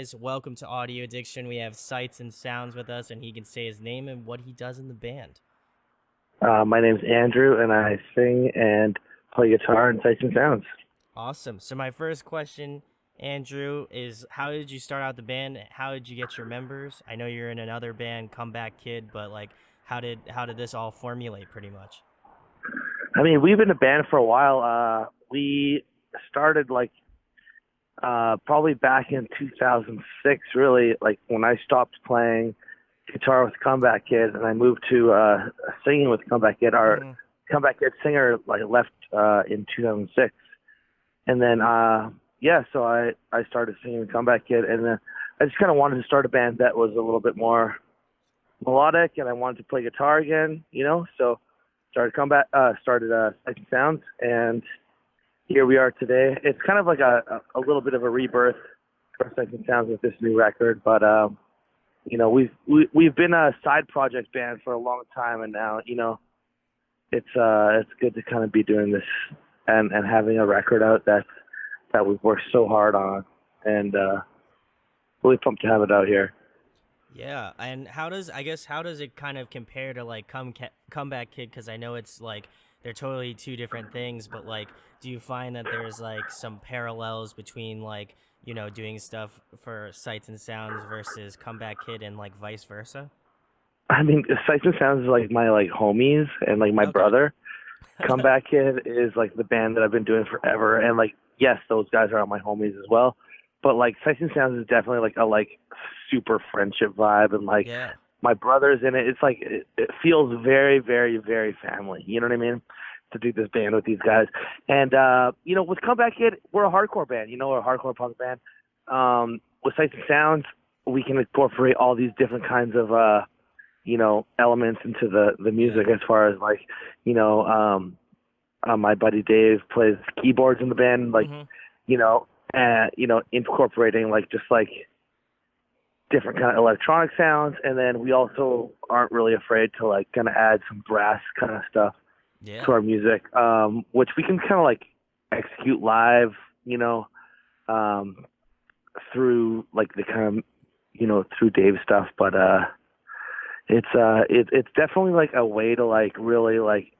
guys. Welcome to Audio Addiction. We have Sights and Sounds with us, and he can say his name and what he does in the band. My name's Andrew, and I sing and play guitar in Sights and Sounds. Awesome. So my first question, Andrew, is how did you start out the band? How did you get your members? I know you're in another band, Comeback Kid, but like, how did this all formulate, pretty much? I mean, we've been a band for a while. We started probably back in 2006, really, like when I stopped playing guitar with Comeback Kid and I moved to singing with Comeback Kid. Our Comeback Kid singer left in 2006, and then so I started singing with Comeback Kid, and then I just kind of wanted to start a band that was a little bit more melodic, and I wanted to play guitar again, so started Sights and Sounds, and here we are today. It's kind of like a little bit of a rebirth for Sights and Sounds with this new record, but we've been a side project band for a long time, and now it's good to kind of be doing this and having a record out that we've worked so hard on, and really pumped to have it out here. Yeah, and how does it kind of compare to like Comeback Kid? Because I know it's like they're totally two different things, but like, do you find that there's like some parallels between like doing stuff for Sights and Sounds versus Comeback Kid and like vice versa? I mean, Sights and Sounds is like my homies and like my Okay. brother. Comeback Kid is like the band that I've been doing forever, and like yes, those guys are my homies as well. But like Sights and Sounds is definitely like a super friendship vibe, and like Yeah. my brother's in it. It's like it feels very, very, very family. You know what I mean? To do this band with these guys, and with Comeback Kid, we're a hardcore band. We're a hardcore punk band. With Sights and Sounds, we can incorporate all these different kinds of elements into the music, as far as like my buddy Dave plays keyboards in the band, like incorporating like different kind of electronic sounds, and then we also aren't really afraid to like kind of add some brass kind of stuff Yeah. to our music, which we can kind of like execute live, through like the kind of through Dave's stuff, but it's definitely like a way to like really like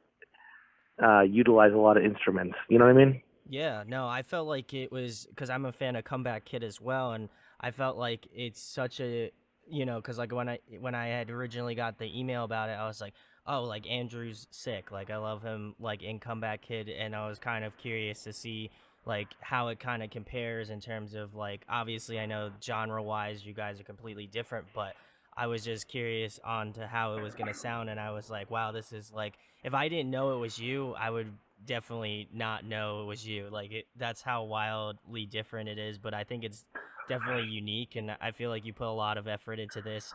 utilize a lot of instruments. You know what I mean? Yeah, no, I felt like it was because I'm a fan of Comeback Kid as well, and I felt like it's such a, because like when I had originally got the email about it, I was like, oh, like Andrew's sick, like I love him, like in Comeback Kid, and I was kind of curious to see like how it kind of compares in terms of like obviously I know genre wise you guys are completely different, but I was just curious on to how it was gonna sound, and I was like, wow, this is like if I didn't know it was you, I would definitely not know it was you. Like that's how wildly different it is. But I think it's definitely unique, and I feel like you put a lot of effort into this.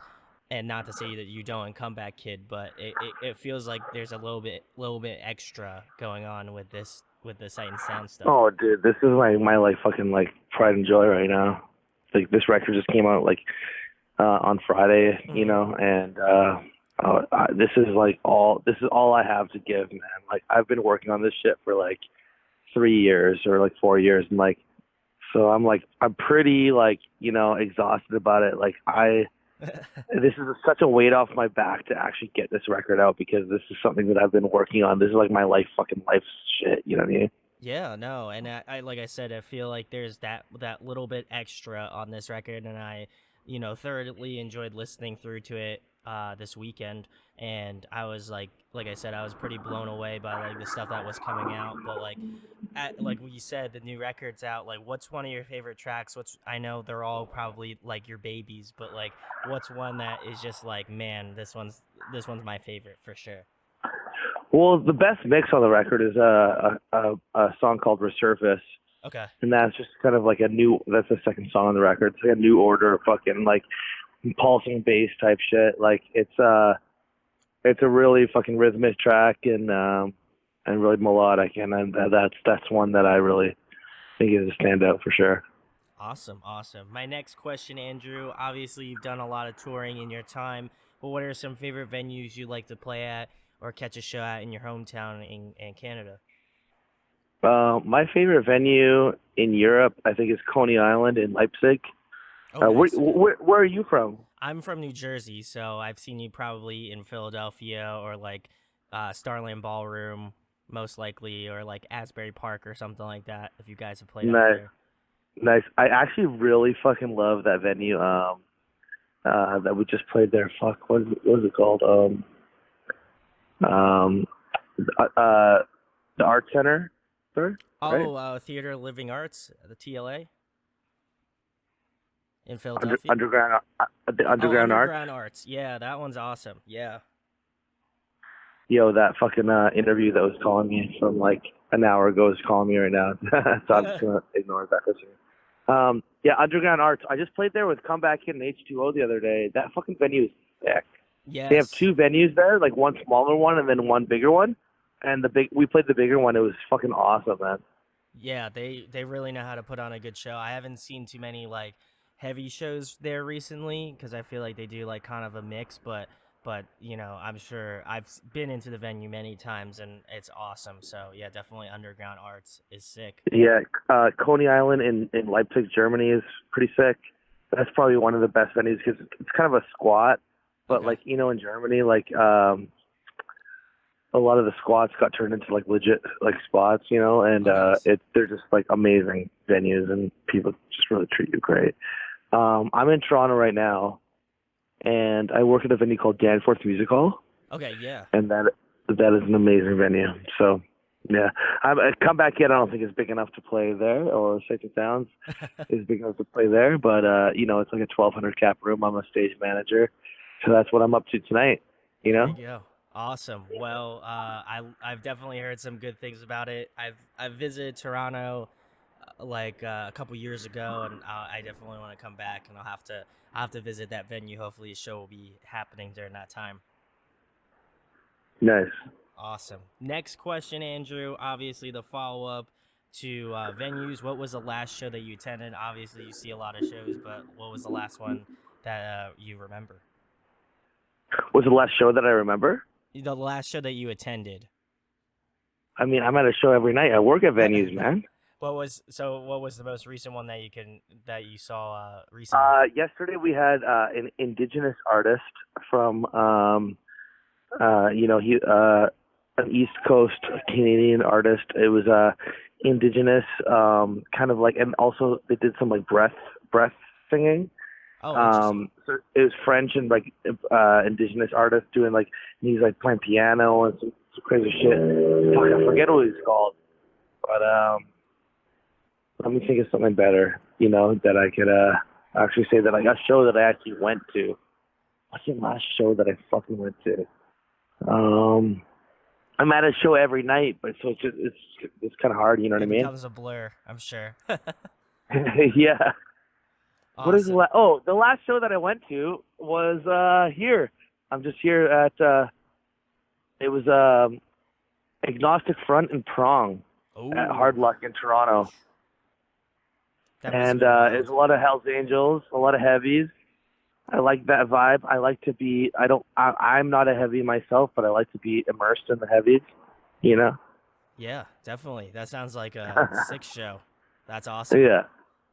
And not to say that you don't in Comeback Kid, but it feels like there's a little bit extra going on with this with the Sight and Sound stuff. Oh, dude, this is my like fucking like pride and joy right now. Like this record just came out like on Friday, Mm-hmm. and this is all I have to give, man. Like I've been working on this shit for like 3 years or like 4 years, and like so I'm pretty like exhausted about it. Like this is such a weight off my back to actually get this record out, because this is something that I've been working on. This is like my life shit. You know what I mean? Yeah, no, and I like I said, I feel like there's that little bit extra on this record, and I, thoroughly enjoyed listening through to it this weekend, and I was like I said, I was pretty blown away by like the stuff that was coming out. But like we said, the new record's out. Like, what's one of your favorite tracks? I know they're all probably like your babies, but like, what's one that is just like, man, this one's my favorite for sure. Well, the best mix on the record is a song called Resurface, Okay. and that's just kind of like that's the second song on the record. It's like a new order of fucking like pulsing bass type shit. Like it's a really fucking rhythmic track, and really melodic, and that's one that I really think is a standout for sure. Awesome, awesome. My next question, Andrew. Obviously, you've done a lot of touring in your time, but what are some favorite venues you like to play at or catch a show at in your hometown in Canada? My favorite venue in Europe, I think, is Coney Island in Leipzig. Oh, nice. Okay. Where are you from? I'm from New Jersey, so I've seen you probably in Philadelphia or like Starland Ballroom, most likely, or like Asbury Park or something like that. If you guys have played out Nice, there. nice. I actually really fucking love that venue. That we just played there. Fuck, what is it called? Um, uh, the Art Center, sir, right? Oh, Theater Living Arts, the TLA in Under, Philadelphia. underground, the Oh, Underground Arts. Underground Arts. Yeah, that one's awesome. Yeah. Yo, that fucking interview that was calling me from like an hour ago is calling me right now. So I'm just gonna ignore that for a second. Yeah, Underground Arts. I just played there with Comeback Kid and H2O the other day. That fucking venue is sick. They have Yes. two venues there, like one smaller one and then one bigger one. And we played the bigger one. It was fucking awesome, man. Yeah, they really know how to put on a good show. I haven't seen too many like heavy shows there recently because I feel like they do like kind of a mix, but I'm sure been into the venue many times and it's awesome. So yeah, definitely Underground Arts is sick. Yeah, Coney Island in Leipzig, Germany is pretty sick. That's probably one of the best venues because it's kind of a squat, but Okay. like in Germany, like a lot of the squats got turned into like legit like spots, and Oh, nice. they're just like amazing venues and people just really treat you great. I'm in Toronto right now, and I work at a venue called Danforth Music Hall, Okay, yeah. and that is an amazing venue. So yeah, I come back yet. I don't think it's big enough to play there, or Sights and Sounds is big enough to play there. But it's like a 1,200 cap room. I'm a stage manager, so that's what I'm up to tonight. You There know. you go. Awesome. Well, I've definitely heard some good things about it. I've visited Toronto like a couple years ago, and I definitely want to come back, and I'll have to visit that venue. Hopefully, a show will be happening during that time. Nice. Awesome. Next question, Andrew. Obviously, the follow up to venues. What was the last show that you attended? Obviously, you see a lot of shows, but what was the last one that you remember? Was the last show that I remember? The last show that you attended. I mean, I'm at a show every night. I work at venues, man. What was the most recent one that you saw recently? Yesterday we had an indigenous artist from, he an East Coast Canadian artist. It was indigenous, kind of like, and also they did some like breath singing. Oh, interesting. So it was French and like indigenous artist doing like, and he's like playing piano and some crazy shit. Fuck, I forget what he's called, but let me think of something better, that I could actually say that like a show that I actually went to. What's the last show that I fucking went to? I'm at a show every night, but so it's kind of hard, you know what I It mean? becomes a blur, I'm sure. Yeah. What is Awesome. the last show that I went to was here. I'm just here at it was Agnostic Front and Prong at Hard Oh, Luck in Toronto. that must have And been it's wild. a lot of Hell's Angels, a lot of heavies. I like that vibe. I like to be. I'm not a heavy myself, but I like to be immersed in the heavies. You know. Yeah, definitely. That sounds like a sick show. That's awesome. Yeah.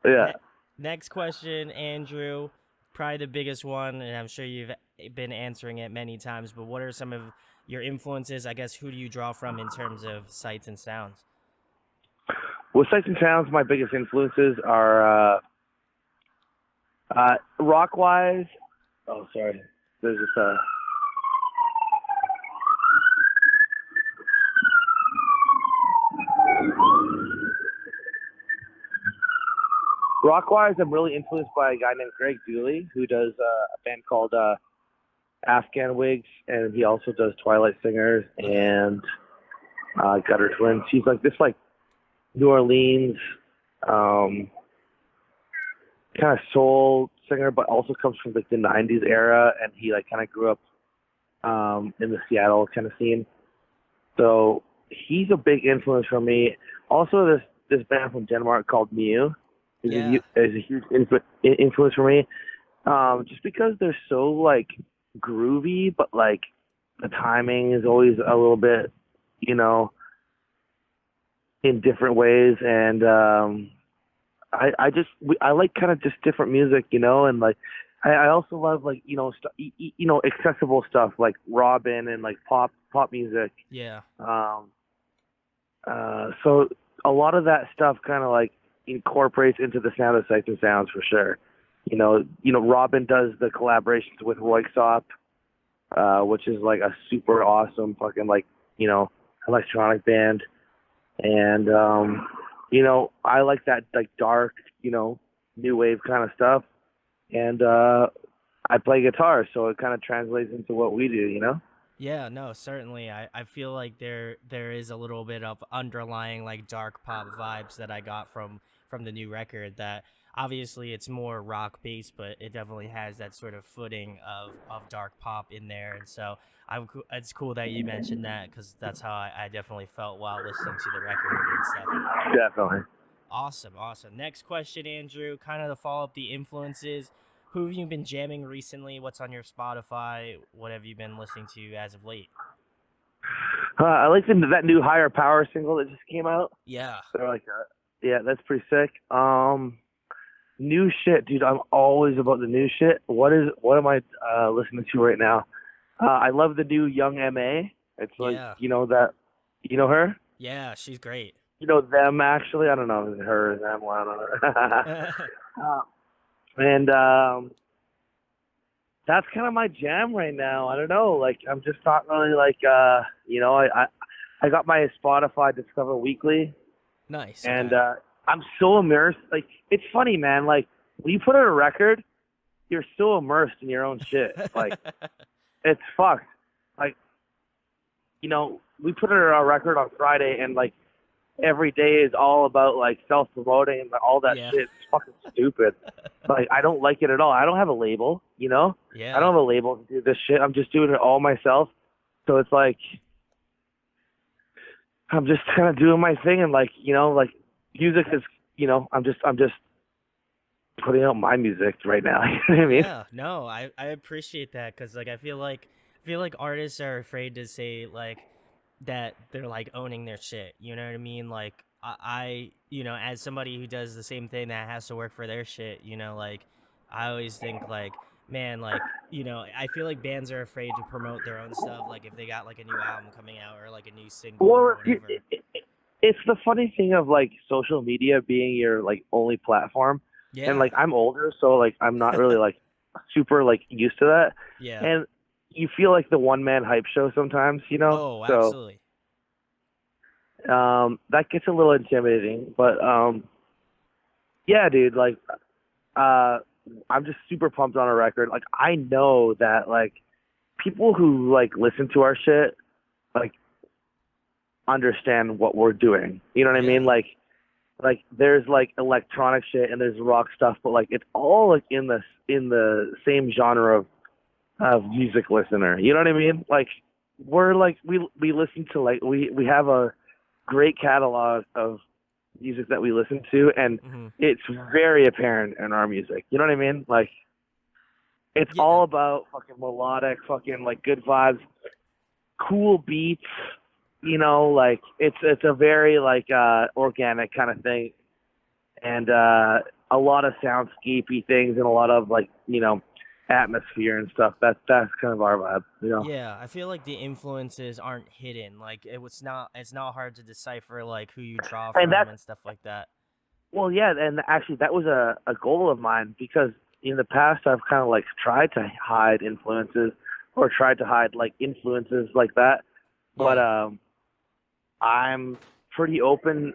Yeah. Next question, Andrew. Probably the biggest one, and I'm sure you've been answering it many times, but what are some of your influences? I guess who do you draw from in terms of sights and sounds? With Sights and Sounds, my biggest influences are rock wise. Oh, sorry. There's this rock wise. I'm really influenced by a guy named Greg Dooley who does a band called Afghan Wigs, and he also does Twilight Singers Okay. and Gutter Twins. He's like this like New Orleans um, kind of soul singer, but also comes from like the '90s era, and he like kind of grew up in the Seattle kind of scene. So he's a big influence for me. Also, this band from Denmark called Mew Yeah. is a huge influence for me. Just because they're so like groovy, but like the timing is always a little bit, you know, in different ways, and I like kind of just different music, you know, and like I also love like you know accessible stuff like Robin and like pop music. Yeah. Um, so a lot of that stuff kind of like incorporates into the sound of Sights and Sounds for sure. Robin does the collaborations with Royksop, which is like a super awesome fucking like you know electronic band, and I like that like dark new wave kind of stuff, and I play guitar, so it kind of translates into what we do, you know. Yeah, no, certainly. I feel like there is a little bit of underlying like dark pop vibes that I got from the new record that obviously it's more rock based, but it definitely has that sort of footing of dark pop in there. And so it's cool that you mentioned that because that's how I definitely felt while listening to the record and stuff. Definitely. Awesome, awesome. Next question, Andrew. Kind of to follow up the influences. Who have you been jamming recently? What's on your Spotify? What have you been listening to as of late? I like that new Higher Power single that just came out. Yeah, They're like, yeah, that's pretty sick. New shit, dude. I'm always about the new shit. What am I listening to right now? I love the new Young Ma. It's like yeah, you know her. yeah. She's great. You know them actually. I don't know if it's her or them. I don't know. uh, and that's kind of my jam right now. I don't know. Like I'm just not really like I got my Spotify Discover Weekly, Nice. and Okay. I'm so immersed. Like it's funny, man. Like when you put out a record, you're so immersed in your own shit. Like it's fucked. Like we put out our record on Friday, and like every day is all about like self promoting and all that Yeah. shit. It's fucking stupid. Like I don't like it at all. I don't have a label, you know? I Yeah. don't have a label to do this shit. I'm just doing it all myself. So it's like I'm just kind of doing my thing, and like like music is I'm just putting out my music right now. You know what I mean? Yeah. No, I appreciate that because like I feel like artists are afraid to say like that they're like owning their shit. You know what I mean? Like as somebody who does the same thing that has to work for their shit, like I always think like, man, like, I feel like bands are afraid to promote their own stuff. Like if they got like a new album coming out or like a new single or Well, whatever. it's the funny thing of like social media being your like only platform, and Yeah. like I'm older, so like I'm not really like super like used to that, Yeah. and you feel like the one man hype show sometimes, you know. Oh, So absolutely. that gets a little intimidating, but yeah, dude, like uh, I'm just super pumped on a record. Like I know that like people who like listen to our shit like understand what we're doing. You know what I mean? Yeah. Like there's like electronic shit and there's rock stuff, but like it's all like in the same genre of music listener. You know what I mean? Like we're like we listen to like we have a great catalog of music that we listen to, and Hmm. it's very apparent in our music. You know what I mean? Like it's Yeah. all about fucking melodic, fucking like good vibes, cool beats. Like it's a very like organic kind of thing, and a lot of soundscapey things and a lot of like atmosphere and stuff. That's kind of our vibe. Yeah, I feel like the influences aren't hidden. Like it's not hard to decipher like who you draw And from that's and stuff like that. well, yeah, and actually that was a goal of mine because in the past I've kind of like tried to hide influences or tried to hide like influences like that, but Yeah. I'm pretty open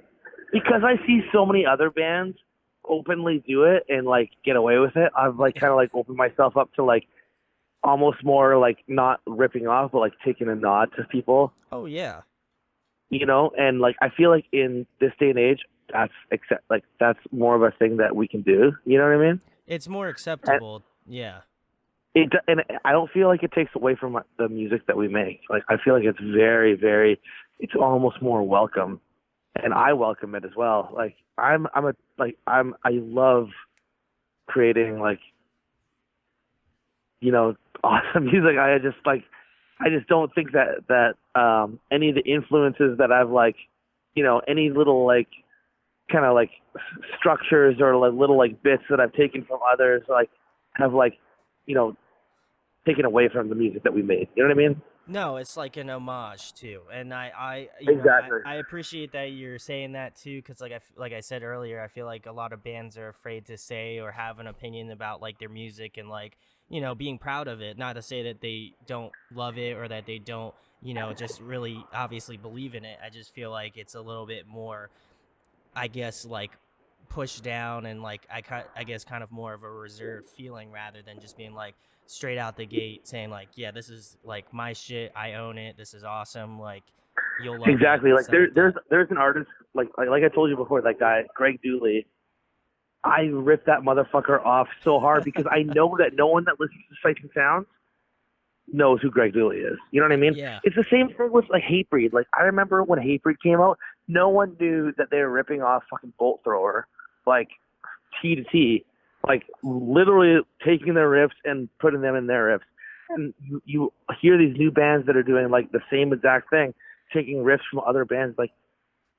because I see so many other bands openly do it and like get away with it. I've like kind of like opened myself up to like almost more like not ripping off, but like taking a nod to people, Oh yeah. and like I feel like in this day and age, that's more of a thing that we can do. You know what I mean? It's more And acceptable. Yeah. and I don't feel like it takes away from the music that we make. Like I feel like it's very, very, it's almost more welcome, and Y- I welcome it as well. Like I love creating like awesome music. I just don't think that any of the influences that I've like any little like kind of like structures or like little like bits that I've taken from others, like have like, you know, taken away from the music that we made. You know what I mean? No, it's like an homage too, and Exactly. I appreciate that you're saying that too, because like I said earlier, I feel like a lot of bands are afraid to say or have an opinion about like their music and like being proud of it. Not to say that they don't love it or that they don't just really obviously believe in it. I just feel like it's a little bit more, I guess, like pushed down and like I guess kind of more of a reserved feeling rather than just being like straight out the gate saying like, yeah, this is like my shit, I own it, this is awesome, like you'll love it, Exactly. Like stuff like that. there's an artist like I told you before, that guy Greg Dooley. I ripped that motherfucker off so hard because I know that no one that listens to Sights and Sounds knows who Greg Dooley is. You know what I mean? Yeah. It's the same thing with like Hatebreed. Like I remember when Hatebreed came out, no one knew that they were ripping off fucking Bolt Thrower, like T to T, like literally taking their riffs and putting them in their riffs. And you hear these new bands that are doing like the same exact thing, taking riffs from other bands. Like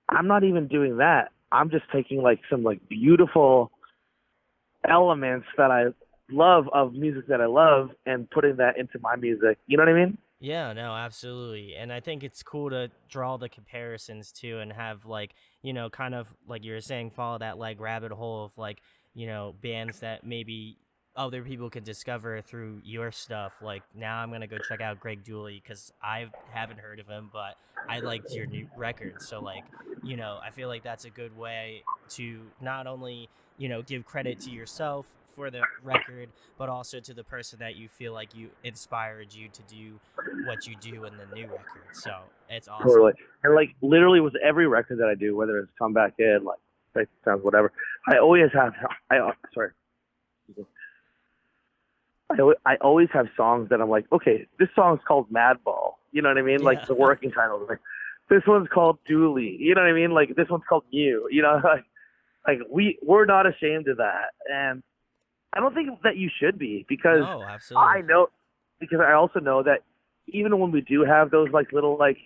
I'm not even doing that. I'm just taking like some like beautiful elements that I love of music that I love and putting that into my music. You know what I mean? Yeah, no, absolutely. And I think it's cool to draw the comparisons too and have like, kind of like you were saying, follow that like rabbit hole of like, bands that maybe other people can discover through your stuff. Like now I'm gonna go check out Greg Dooley because I haven't heard of him, but I liked your new record. So like, I feel like that's a good way to not only, give credit to yourself for the record, but also to the person that you feel like you inspired you to do what you do in the new record. So it's awesome. Totally. And like literally with every record that I do, whether it's Come Back In, like Sights and Sounds, whatever, I always have. Sorry. I always have songs that I'm like, okay, this song's called Madball. You know what I mean? Yeah. Like the working title. Like this one's called Dooley. You know what I mean? Like this one's called Mew. You know, like we're not ashamed of that, and I don't think that you should be because No, absolutely. I also know that even when we do have those like little like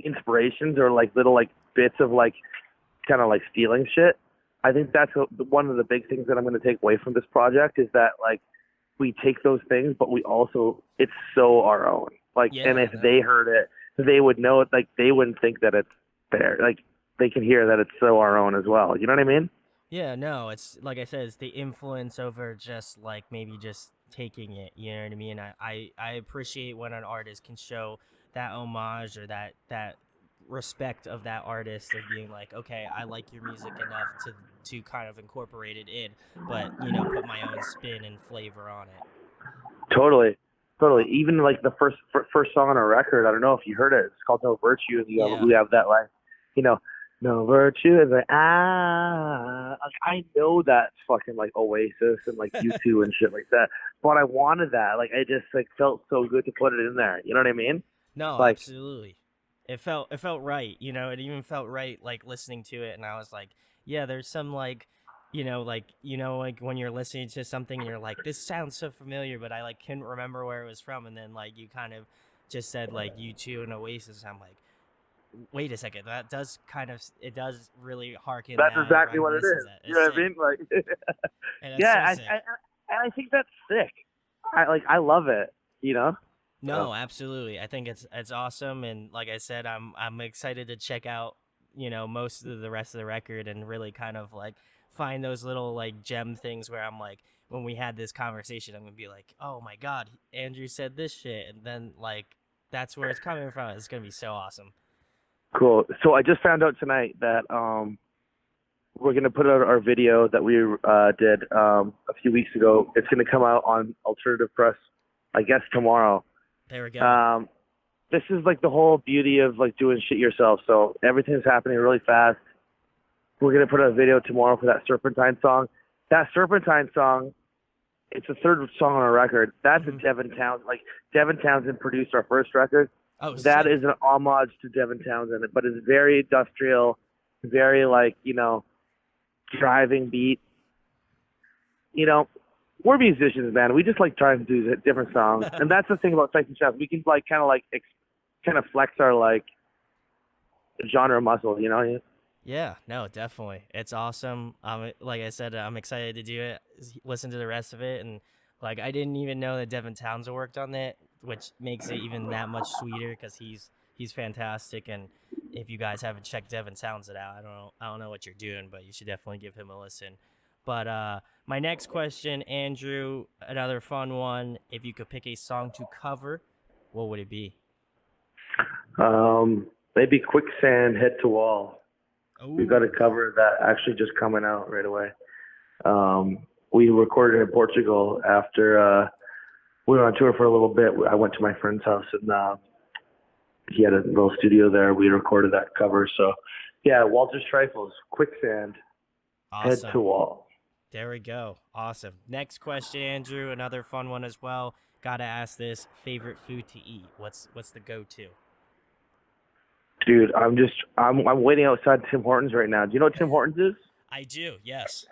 inspirations or like little like bits of like kind of like stealing shit, I think that's one of the big things that I'm going to take away from this project is that like we take those things, but we also it's so our own. Like, Yeah, and if no. they heard it, they would know it. Like, they wouldn't think that it's there. Like, they can hear that it's so our own as well. You know what I mean? Yeah, no, it's like I said, it's the influence over just like maybe just taking it. You know what I mean? I appreciate when an artist can show that homage or that respect of that artist of being like, okay, I like your music enough to kind of incorporate it in, but put my own spin and flavor on it. Totally, totally. Even like the first song on our record, I don't know if you heard it. It's called No Virtue, and Yeah. we have that line, you know, no virtue. It's like like, I know that's fucking like Oasis and like U2 and shit like that. But I wanted that. Like I just like felt so good to put it in there. You know what I mean? No, Like absolutely. It felt right, it even felt right like listening to it and I was like, yeah, there's some like like when you're listening to something and you're like, this sounds so familiar, but I like couldn't remember where it was from, and then like you kind of just said like U2 and Oasis. I'm like, wait a second, that does kind of it does really harken that's that and exactly what it reminiscence is. that. You It's know what I sick. mean? Like And that's yeah, so sick. and I think that's sick. I love it. You know? So. No, absolutely. I think it's awesome, and like I said, I'm excited to check out most of the rest of the record and really kind of like find those little like gem things where I'm like, when we had this conversation, I'm gonna be like, oh my god, Andrew said this shit, and then like that's where it's coming from. It's gonna be so awesome. Cool. So I just found out tonight that we're gonna put out our video that we did a few weeks ago. It's gonna come out on Alternative Press, I guess tomorrow. There we go. This is like the whole beauty of like doing shit yourself. So everything's happening really fast. We're gonna put out a video tomorrow for that Serpentine song. That Serpentine song, it's the third song on our record. That's a Devin Townsend. Like Devin Townsend produced our first record. Oh, That sick. is an homage to Devin Townsend, but it's very industrial, very like, driving beat. We're musicians, man. We just like trying to do different songs, and that's the thing about Sights and Sounds. We can like kind of flex our like genre muscle, Yeah, no, definitely. It's awesome. Like I said, I'm excited to do it. Listen to the rest of it, and like I didn't even know that Devin Townsend worked on it, which makes it even that much sweeter because he's fantastic. And if you guys haven't checked Devin Townsend out, I don't know what you're doing, but you should definitely give him a listen. But my next question, Andrew, another fun one. If you could pick a song to cover, what would it be? Maybe Quicksand, Head to Wall. We've got a Oh, cover that actually just coming out right away. We recorded in Portugal after we were on tour for a little bit. I went to my friend's house and he had a little studio there. We recorded that cover. So, yeah, Walter Streifels, Quicksand, Head to awesome. Wall. There we go. Awesome. Next question, Andrew. Another fun one as well. Gotta ask this: favorite food to eat? What's the go-to? Dude, I'm waiting outside Tim Hortons right now. Do you know what Tim Hortons is? I do. Yes.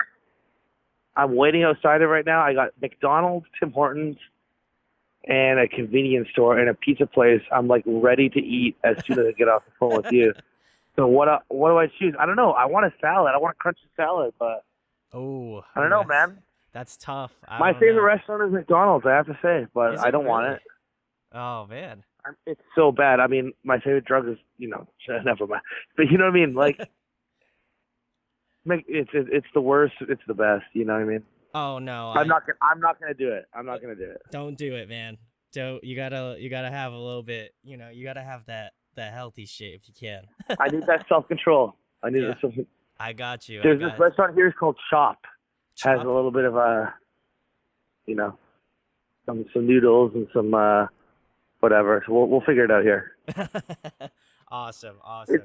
I'm waiting outside it right now. I got McDonald's, Tim Hortons, and a convenience store and a pizza place. I'm like ready to eat as soon as I get off the phone with you. So what do I choose? I don't know. I want a salad. I want a crunchy salad, but Oh, I don't know, that's man. that's tough. I My don't favorite know. restaurant is McDonald's. I have to say, but Is I it don't want really? it. Oh man. It's so bad. I mean, my favorite drug is never mind. But you know what I mean? Like, it's the worst. It's the best. You know what I mean? Oh no, I'm not gonna do it. I'm uh, not gonna do it. don't do it, man. Don't you gotta have a little bit. You gotta have that healthy shit if you can. I need that self control. I need Yeah, that self. I got you. I There's this got restaurant here. It's called Chop. Has a chop. little bit of you know, some noodles and some whatever. So we'll figure it out here. Awesome, It's, awesome.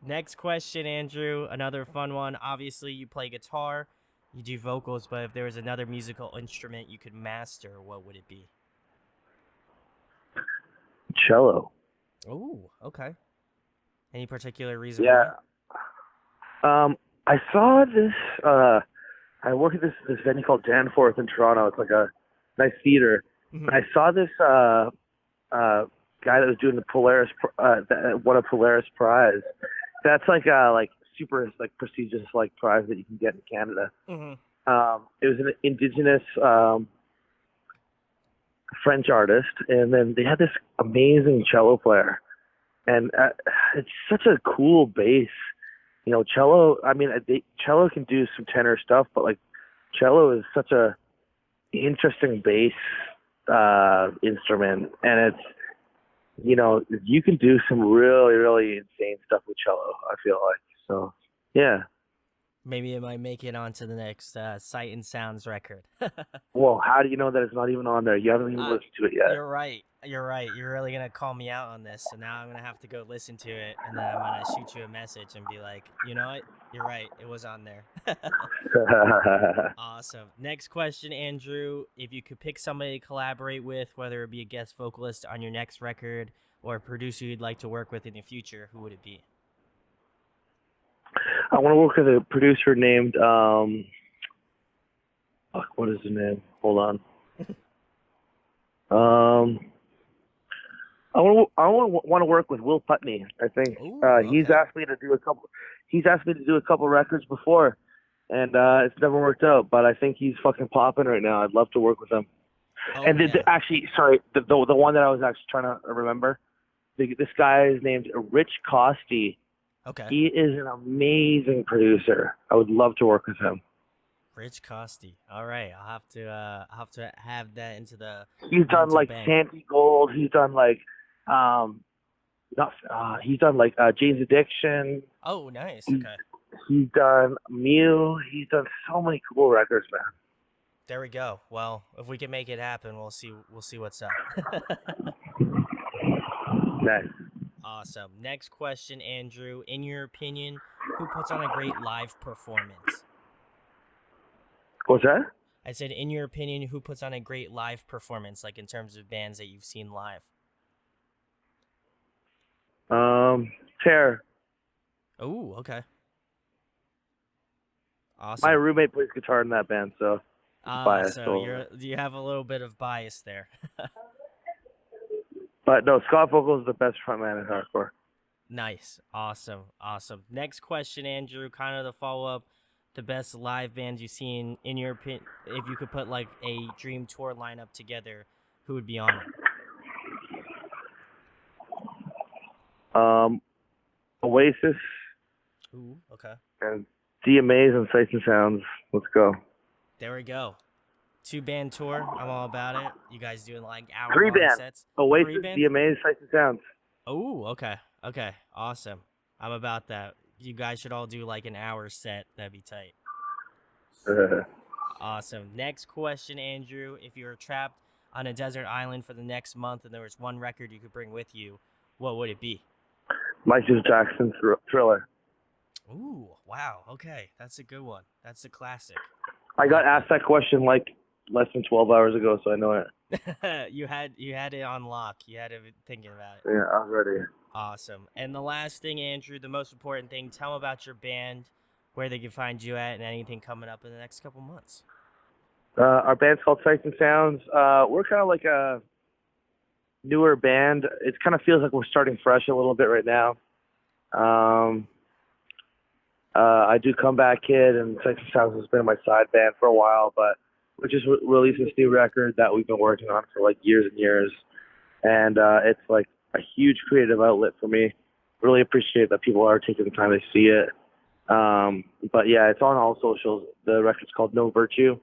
Next question, Andrew. Another fun one. Obviously, you play guitar, you do vocals, but if there was another musical instrument you could master, what would it be? cello. Oh, okay. Any particular reason Yeah. why? I saw this. I work at this venue called Danforth in Toronto. It's like a nice theater. Hmm. And I saw this guy that was doing the Polaris, that won a Polaris Prize. That's like super like prestigious like prize that you can get in Canada. Hmm. It was an indigenous French artist, and then they had this amazing cello player, and it's such a cool bass. Cello. I mean, cello can do some tenor stuff, but like cello is such a interesting bass instrument, and you can do some really really insane stuff with cello. I feel like so. Yeah. Maybe it might make it onto the next Sight and Sounds record. Well, how do you know that it's not even on there? You haven't even uh, listened to it yet. you're right. You're right. You're really gonna call me out on this, so now I'm gonna have to go listen to it, and then I'm gonna shoot you a message and be like, you know what? You're right. It was on there. Awesome. Next question, Andrew. If you could pick somebody to collaborate with, whether it be a guest vocalist on your next record or a producer you'd like to work with in the future, who would it be? I want to work with a producer named fuck, what is his name? Hold on. Um, I want to work with Will Putney. I think Ooh, he's okay. asked me to do a couple. He's asked me to do a couple records before, and it's never worked out. But I think he's fucking popping right now. I'd love to work with him. Oh And yeah. actually, sorry, the one that I was actually trying to remember. This guy is named Rich Costi. Okay. He is an amazing producer. I would love to work with him. Rich Costi. All right, I'll have to have that into the He's done mental like bank. Santi Gold. He's done like um not he's done like Jane's Addiction. Oh, nice. He's Okay. he's done Mew. He's done so many cool records, man. There we go. Well, if we can make it happen, we'll see what's up. Nice. Awesome. Next question, Andrew. In your opinion, who puts on a great live performance? What's that? I said, in your opinion, who puts on a great live performance, like in terms of bands that you've seen live? Tear. Oh, okay. My Awesome. roommate plays guitar in that band, so it's biased a So little bit. you have a little bit of bias there. But no, Scott Vogel's the best frontman in hardcore. Nice. Awesome. Awesome. Next question, Andrew, kind of the follow up. The best live bands you've seen in your opinion. If you could put like a dream tour lineup together, who would be on it? Um, Oasis Ooh, okay. and DMAs and Sights and Sounds. Let's go. There we go. 2-band tour. I'm all about it. You guys doing like hour Three long band. sets? Oasis, 3 bands? DMAs, Sights and Sounds. Oh, okay. Okay. Awesome. I'm about that. You guys should all do like an hour set. That'd be tight. Awesome. Next question, Andrew. If you were trapped on a desert island for the next month and there was one record you could bring with you, what would it be? Michael Jackson, Thriller. Ooh, wow. Okay. That's a good one. That's a classic. I got asked that question like less than 12 hours ago, so I know it. you had it on lock. You had it thinking about it. Yeah, I was ready. Awesome. And the last thing, Andrew, the most important thing, tell them about your band, where they can find you at, and anything coming up in the next couple months. Our band's called Sights and Sounds. We're kind of like a newer band. It kind of feels like we're starting fresh a little bit right now. I do Comeback Kid, and Sights and Sounds has been my side band for a while, but we just released this new record that we've been working on for like years and years. And it's like a huge creative outlet for me. Really appreciate that people are taking the time to see it. But yeah, it's on all socials. The record's called No Virtue.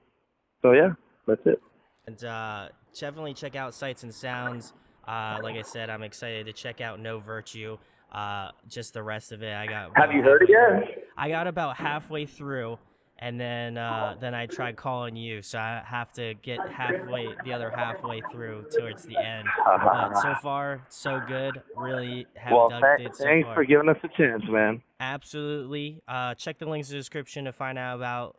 So yeah, that's it. And definitely check out Sights and Sounds. Like I said, I'm excited to check out No Virtue. Just the rest of it, I got. Have you heard it yet? I got about halfway through, and then I tried calling you, so I have to get the other halfway through towards the end. But so far, so good. Really have dug it so thanks far. for giving us a chance, man. Absolutely. Check the links in the description to find out about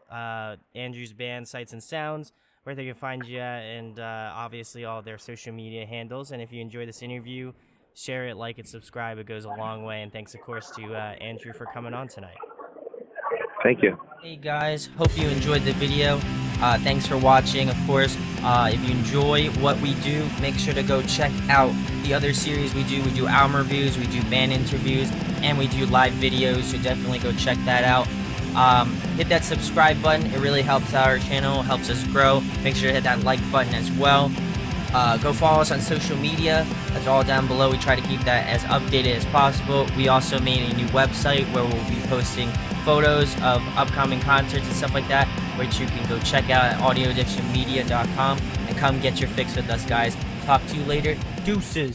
Andrew's band, Sights and Sounds, where they can find you at, and obviously all their social media handles. And if you enjoy this interview, share it, like it, subscribe. It goes a long way. And thanks, of course, to Andrew for coming on tonight. Thank you. Hey guys, hope you enjoyed the video. Thanks for watching. Of course, if you enjoy what we do, make sure to go check out the other series we do. We do album reviews, we do band interviews, and we do live videos, so definitely go check that out. Hit that subscribe button. It really helps out our channel, helps us grow. Make sure to hit that like button as well. Go follow us on social media. That's all down below. We try to keep that as updated as possible. We also made a new website where we'll be posting photos of upcoming concerts and stuff like that, which you can go check out at audioaddictionmedia.com and come get your fix with us, guys. Talk to you later. Deuces.